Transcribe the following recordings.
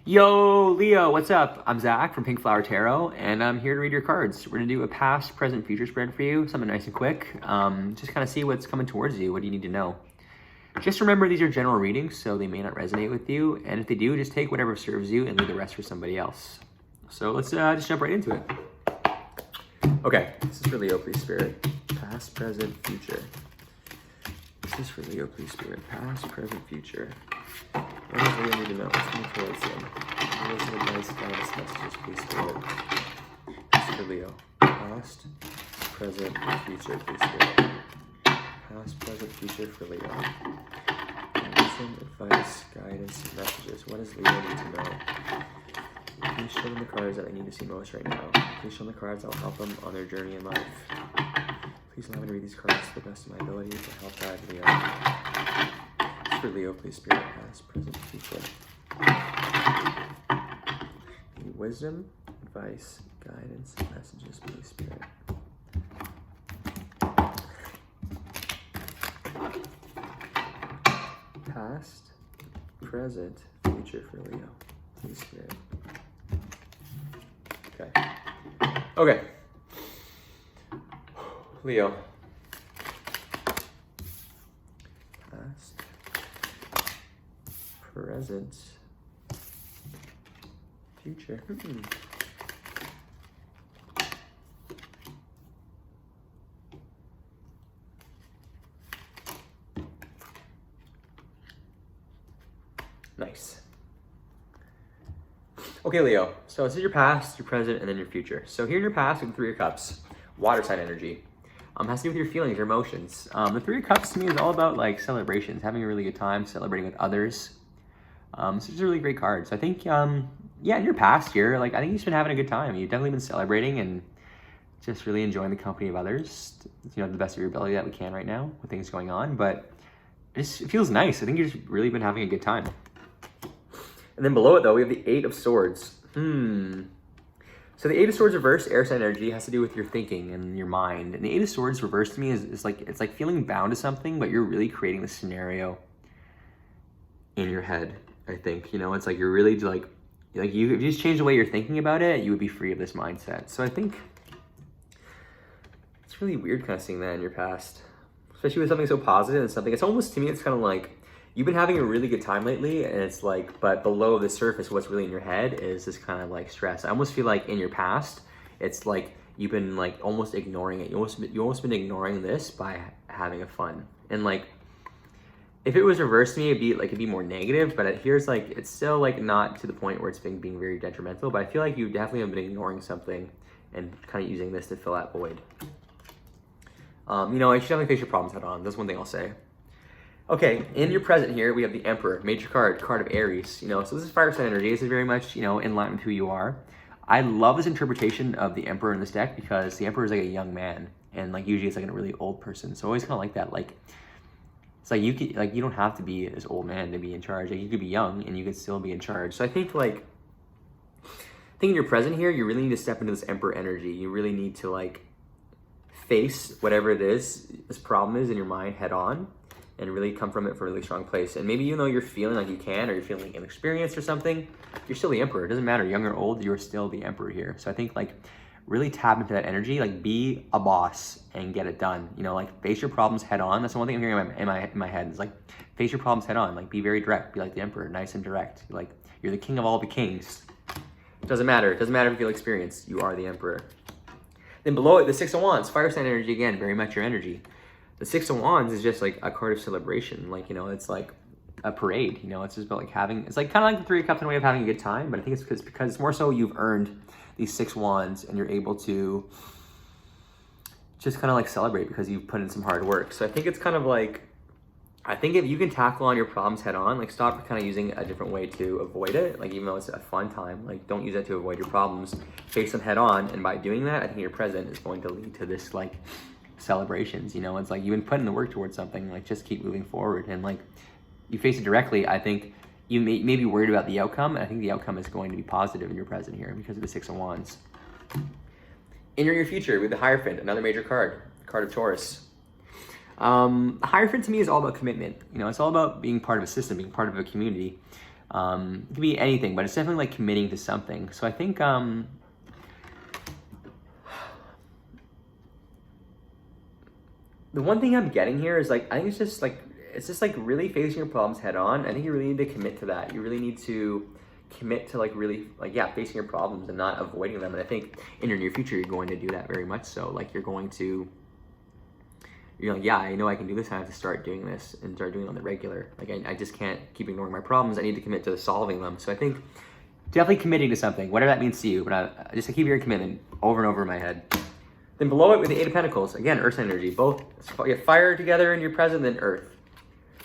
Yo, Leo, what's up? I'm Zach from Pink Flower Tarot, and I'm here to read your cards. We're gonna do a past, present, future spread for you, something nice and quick. Just kind of see what's coming towards you. What do you need to know? Just remember these are general readings, so they may not resonate with you, and if they do, just take whatever serves you and leave the rest for somebody else. So let's just jump right into it. Okay, this is for Leo, please, Spirit. Past, present, future. This is for Leo, please, Spirit. Past, present, future. What does Leo need to know? What's coming towards him? What is the advice, guidance, messages, please, Spirit? This is for Leo. Past, present, future, please, Spirit. Past, present, future for Leo. Wisdom, advice, guidance, messages. What does Leo need to know? Please show them the cards that they need to see most right now. Please show them the cards that will help them on their journey in life. Please allow me to read these cards to the best of my ability to help guide Leo. It's for Leo, please, Spirit, past, present, future. Need wisdom, advice, guidance, messages, please, Spirit. Past, present, future for Leo, please, Spirit. Okay. Leo. Past, present, future. Nice. Okay, Leo, so this is your past, your present, and then your future. So here in your past, we have the Three of Cups, water sign energy. Has to do with your feelings, your emotions. The Three of Cups to me is all about like celebrations, having a really good time, celebrating with others. So it's a really great card. So I think, yeah, in your past year, like I think you've been having a good time. You've definitely been celebrating and just really enjoying the company of others, you know, the best of your ability that we can right now with things going on. But it feels nice. I think you've just really been having a good time. And then below it, though, we have the Eight of Swords. So the Eight of Swords reversed, air sign energy, has to do with your thinking and your mind. And the Eight of Swords reversed to me is like, it's like feeling bound to something, but you're really creating the scenario in your head, I think. You know, it's like you're really like if you just change the way you're thinking about it, you would be free of this mindset. So I think it's really weird kind of seeing that in your past, especially with something so positive and something. It's almost, to me, it's kind of like, you've been having a really good time lately, and it's like, but below the surface, what's really in your head is this kind of like stress. I almost feel like in your past, it's like you've been like almost ignoring it. You almost been ignoring this by having a fun. And like, if it was reversed to me, it'd be more negative. But here's like, it's still like not to the point where it's being very detrimental. But I feel like you definitely have been ignoring something and kind of using this to fill that void. You know, you should definitely face your problems head on. That's one thing I'll say. Okay, in your present here, we have the Emperor, major card of Aries. You know, so this is fire sign energy. This is very much, you know, in line with who you are. I love this interpretation of the Emperor in this deck because the Emperor is like a young man, and like usually it's like a really old person. So I always kind of like that. Like, it's like you don't have to be this old man to be in charge. Like, you could be young and you could still be in charge. So I think in your present here, you really need to step into this Emperor energy. You really need to like face whatever it is, this problem is in your mind head on, and really come from it from a really strong place. And maybe even though you're feeling like you can, or you're feeling inexperienced or something, you're still the Emperor. It doesn't matter, young or old, you're still the Emperor here. So I think like really tap into that energy, like be a boss and get it done. You know, like face your problems head on. That's the one thing I'm hearing in my head is like face your problems head on. Like be very direct, be like the Emperor, nice and direct. Like you're the king of all the kings. It doesn't matter if you feel experienced, you are the Emperor. Then below it, the Six of Wands, fire sign energy again, very much your energy. The Six of Wands is just like a card of celebration. Like, you know, it's like a parade, you know, it's just about like it's like kind of like the Three of Cups in a way of having a good time, but I think it's because it's more so you've earned these Six Wands and you're able to just kind of like celebrate because you've put in some hard work. So I think it's kind of like, I think if you can tackle on your problems head on, like stop kind of using a different way to avoid it. Like even though it's a fun time, like don't use that to avoid your problems, face them head on. And by doing that, I think your present is going to lead to this like celebrations, you know, it's like you've been putting the work towards something, like just keep moving forward. And like you face it directly, I think you may be worried about the outcome. And I think the outcome is going to be positive in your present here because of the Six of Wands. In your future with the Hierophant, another major card of Taurus. Hierophant to me is all about commitment. You know, it's all about being part of a system, being part of a community. It could be anything, but it's definitely like committing to something. So I think the one thing I'm getting here is like, I think it's just like really facing your problems head on. I think you really need to commit to that. You really need to commit to like really like, yeah, facing your problems and not avoiding them. And I think in your near future, you're going to do that very much so. Like you're like, yeah, I know I can do this. I have to start doing this and start doing it on the regular. Like I just can't keep ignoring my problems. I need to commit to solving them. So I think definitely committing to something, whatever that means to you, but I just keep your commitment over and over in my head. Then below it with the Eight of Pentacles, again, Earth sign energy. Both, you have fire together in your present, then Earth.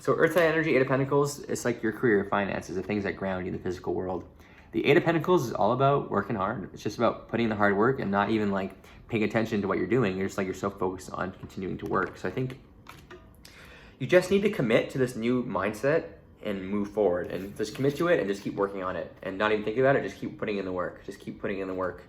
So Earth sign energy, Eight of Pentacles, it's like your career, finances, the things that ground you in the physical world. The Eight of Pentacles is all about working hard. It's just about putting in the hard work and not even like paying attention to what you're doing. You're just like, you're so focused on continuing to work. So I think you just need to commit to this new mindset and move forward and just commit to it and just keep working on it and not even think about it. Just keep putting in the work. Just keep putting in the work.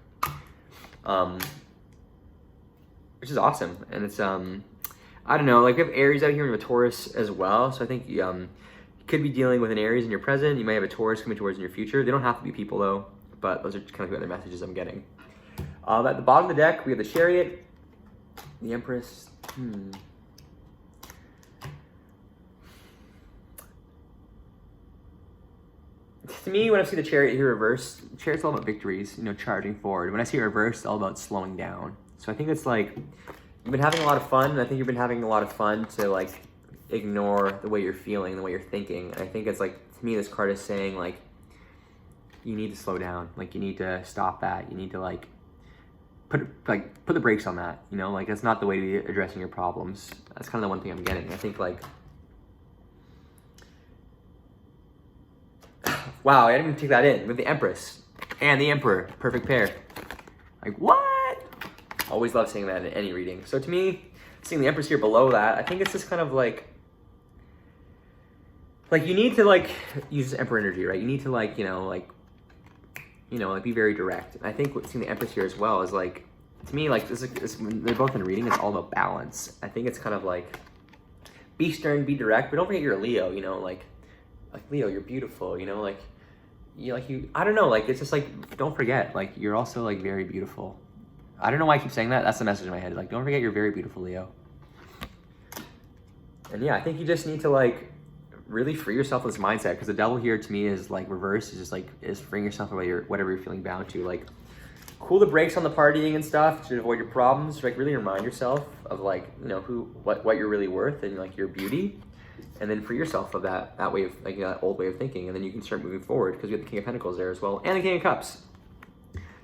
Which is awesome. And it's, I don't know, like we have Aries out here and we have a Taurus as well. So I think you could be dealing with an Aries in your present. You might have a Taurus coming towards in your future. They don't have to be people though, but those are kind of the other messages I'm getting. At the bottom of the deck, we have the Chariot, the Empress. To me, when I see the Chariot here reversed, Chariot's all about victories, you know, charging forward. When I see it reversed, it's all about slowing down. So I think it's like, you've been having a lot of fun, and I think you've been having a lot of fun to like ignore the way you're feeling, the way you're thinking. And I think it's like, to me, this card is saying like, you need to slow down. Like you need to stop that. You need to like put the brakes on that, you know, like that's not the way to be addressing your problems. That's kind of the one thing I'm getting. I think like, wow, I didn't even take that in with the Empress and the Emperor, perfect pair. Like what? Always love seeing that in any reading. So to me, seeing the Empress here below that, I think it's just kind of like you need to like use Emperor energy, right? You need to like, like be very direct. And I think seeing the Empress here as well is like, to me, like this, when they're both in reading, it's all about balance. I think it's kind of like, be stern, be direct, but don't forget you're a Leo, like Leo, you're beautiful, I don't know, like, it's just like, don't forget, like, you're also like very beautiful. I don't know why I keep saying that. That's the message in my head. Like, don't forget you're very beautiful, Leo. And yeah, I think you just need to like really free yourself of this mindset, because the Devil here to me is like reverse. Is just like freeing yourself of whatever you're feeling bound to. Like, cool the brakes on the partying and stuff to avoid your problems. Like, really remind yourself of like, what you're really worth and like your beauty, and then free yourself of that way of like that old way of thinking, and then you can start moving forward, because we have the King of Pentacles there as well, and the King of Cups.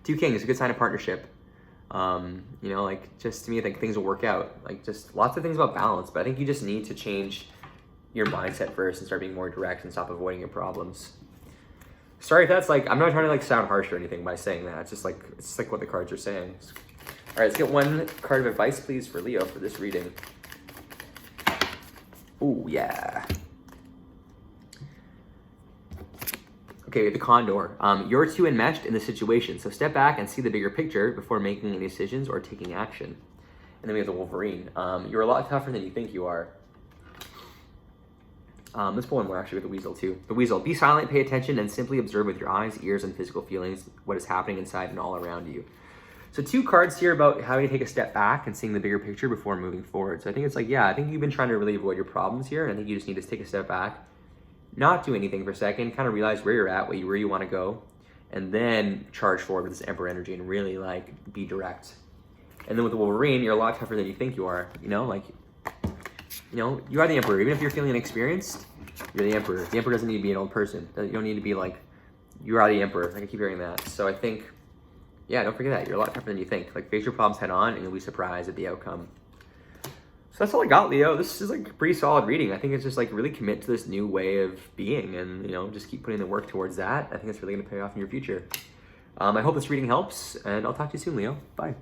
Two Kings, a good sign of partnership. Like, just to me, I think things will work out. Like, just lots of things about balance, but I think you just need to change your mindset first and start being more direct and stop avoiding your problems. Sorry if that's like, I'm not trying to like sound harsh or anything by saying that. It's just like what the cards are saying. All right, let's get one card of advice, please, for Leo for this reading. Oh, yeah. Okay, we have the Condor. You're too enmeshed in the situation, so step back and see the bigger picture before making any decisions or taking action. And then we have the Wolverine. You're a lot tougher than you think you are. Let's pull one more actually with the Weasel too. The Weasel, be silent, pay attention, and simply observe with your eyes, ears, and physical feelings what is happening inside and all around you. So two cards here about having to take a step back and seeing the bigger picture before moving forward. So I think it's like, yeah, I think you've been trying to really avoid your problems here, and I think you just need to take a step back, not do anything for a second, kind of realize where you're at, where you want to go, and then charge forward with this Emperor energy and really like be direct. And then with the Wolverine, you're a lot tougher than you think you are, you are the Emperor. Even if you're feeling inexperienced, you're the Emperor. The Emperor doesn't need to be an old person. You don't need to be like, you are the Emperor. I keep hearing that. So I think, yeah, don't forget that. You're a lot tougher than you think. Like, face your problems head on and you'll be surprised at the outcome. So that's all I got, Leo. This is like a pretty solid reading. I think it's just like really commit to this new way of being and, just keep putting the work towards that. I think it's really going to pay off in your future. I hope this reading helps, and I'll talk to you soon, Leo. Bye.